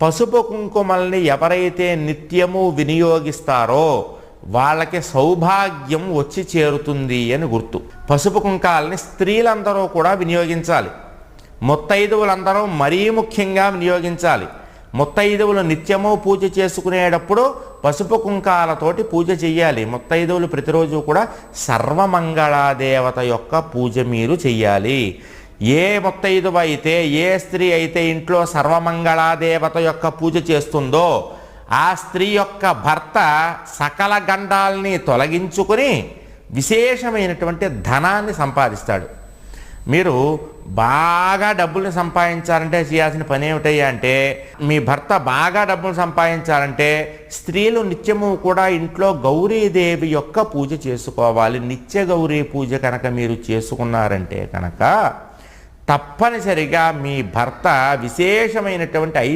పసుపు కుంకుమల్ని ఎవరైతే నిత్యము వినియోగిస్తారో వాళ్ళకి సౌభాగ్యం వచ్చి చేరుతుంది అని గుర్తు. పసుపు కుంకాలని స్త్రీలందరూ కూడా వినియోగించాలి. ముత్తైదువులందరూ మరీ ముఖ్యంగా వినియోగించాలి. ముత్తైదువులు నిత్యము పూజ చేసుకునేటప్పుడు పసుపు కుంకాలతోటి పూజ చెయ్యాలి. ముత్తైదువులు ప్రతిరోజు కూడా సర్వమంగళాదేవత యొక్క పూజ మీరు చెయ్యాలి. ఏ ముత్తైదువ అయితే, ఏ స్త్రీ అయితే ఇంట్లో సర్వమంగళాదేవత యొక్క పూజ చేస్తుందో ఆ స్త్రీ యొక్క భర్త సకల గండాల్ని తొలగించుకొని విశేషమైనటువంటి ధనాన్ని సంపాదిస్తాడు. మీరు బాగా డబ్బుల్ని సంపాదించాలంటే చేయాల్సిన పని ఏమిటయ్యా అంటే, మీ భర్త బాగా డబ్బులు సంపాదించాలంటే స్త్రీలు నిత్యము కూడా ఇంట్లో గౌరీదేవి యొక్క పూజ చేసుకోవాలి. నిత్య గౌరీ పూజ కనుక మీరు చేసుకున్నారంటే కనుక తప్పనిసరిగా మీ భర్త విశేషమైనటువంటి